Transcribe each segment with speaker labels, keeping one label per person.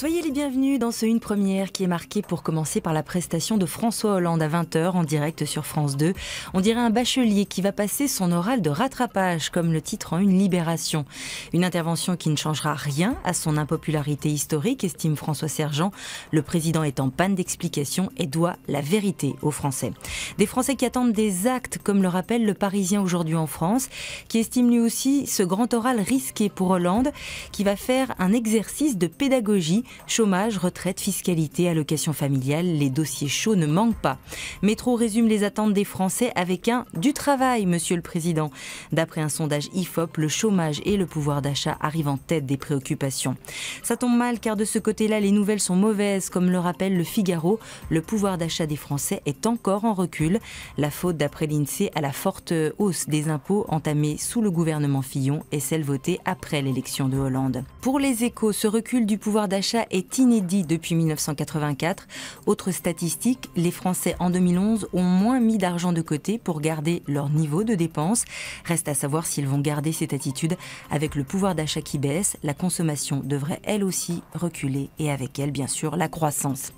Speaker 1: Soyez les bienvenus dans ce Une Première qui est marqué pour commencer par la prestation de François Hollande à 20h en direct sur France 2. On dirait un bachelier qui va passer son oral de rattrapage, comme le titre en une Libération. Une intervention qui ne changera rien à son impopularité historique, estime François Sergent. Le président est en panne d'explication et doit la vérité aux Français. Des Français qui attendent des actes, comme le rappelle le Parisien aujourd'hui en France, qui estime lui aussi ce grand oral risqué pour Hollande, qui va faire un exercice de pédagogie. Chômage, retraite, fiscalité, allocation familiale, les dossiers chauds ne manquent pas. Métro résume les attentes des Français avec un « du travail, monsieur le président ». D'après un sondage IFOP, le chômage et le pouvoir d'achat arrivent en tête des préoccupations. Ça tombe mal car de ce côté-là, les nouvelles sont mauvaises. Comme le rappelle le Figaro, le pouvoir d'achat des Français est encore en recul. La faute, d'après l'INSEE, à la forte hausse des impôts entamée sous le gouvernement Fillon et celle votée après l'élection de Hollande. Pour les Échos, ce recul du pouvoir d'achat est inédit depuis 1984. Autre statistique, les Français en 2011 ont moins mis d'argent de côté pour garder leur niveau de dépenses. Reste à savoir s'ils vont garder cette attitude. Avec le pouvoir d'achat qui baisse, la consommation devrait elle aussi reculer et avec elle, bien sûr, la croissance.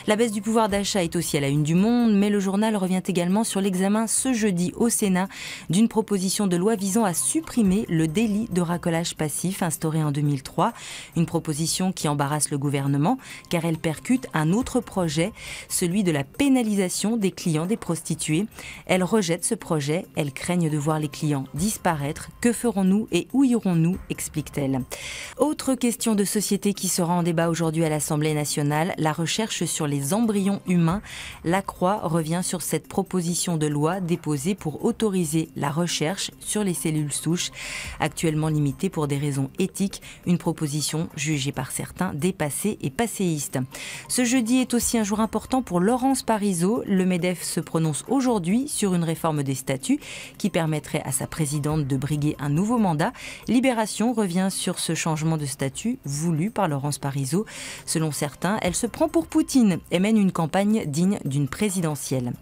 Speaker 1: La baisse du pouvoir d'achat est aussi à la une du Monde, mais le journal revient également sur l'examen ce jeudi au Sénat d'une proposition de loi visant à supprimer le délit de racolage passif instauré en 2003. Une proposition qui embarrasse le gouvernement car elle percute un autre projet, celui de la pénalisation des clients des prostituées. Elle rejette ce projet, elle craigne de voir les clients disparaître. Que ferons-nous et où irons-nous, explique-t-elle. Autre question de société qui sera en débat aujourd'hui à l'Assemblée nationale, la recherche sur les embryons humains. La Croix revient sur cette proposition de loi déposée pour autoriser la recherche sur les cellules souches, actuellement limitée pour des raisons éthiques, une proposition jugée par certains dépassé et passéiste. Ce jeudi est aussi un jour important pour Laurence Parisot. Le MEDEF se prononce aujourd'hui sur une réforme des statuts qui permettrait à sa présidente de briguer un nouveau mandat. Libération revient sur ce changement de statut voulu par Laurence Parisot. Selon certains, elle se prend pour Poutine et mène une campagne digne d'une présidentielle.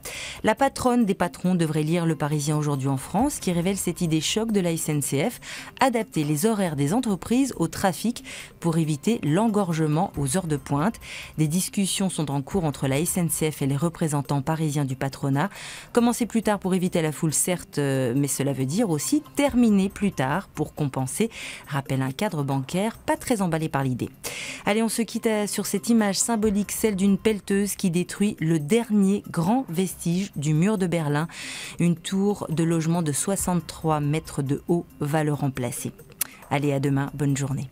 Speaker 1: La patronne des patrons devrait lire Le Parisien aujourd'hui en France qui révèle cette idée choc de la SNCF, adapter les horaires des entreprises au trafic pour éviter l'engorgement aux heures de pointe. Des discussions sont en cours entre la SNCF et les représentants parisiens du patronat. Commencer plus tard pour éviter la foule, certes, mais cela veut dire aussi terminer plus tard pour compenser, rappelle un cadre bancaire pas très emballé par l'idée. Allez, on se quitte sur cette image symbolique, celle d'une pelleteuse qui détruit le dernier grand vestige du mur de Berlin. Une tour de logement de 63 mètres de haut va le remplacer. Allez, à demain, bonne journée.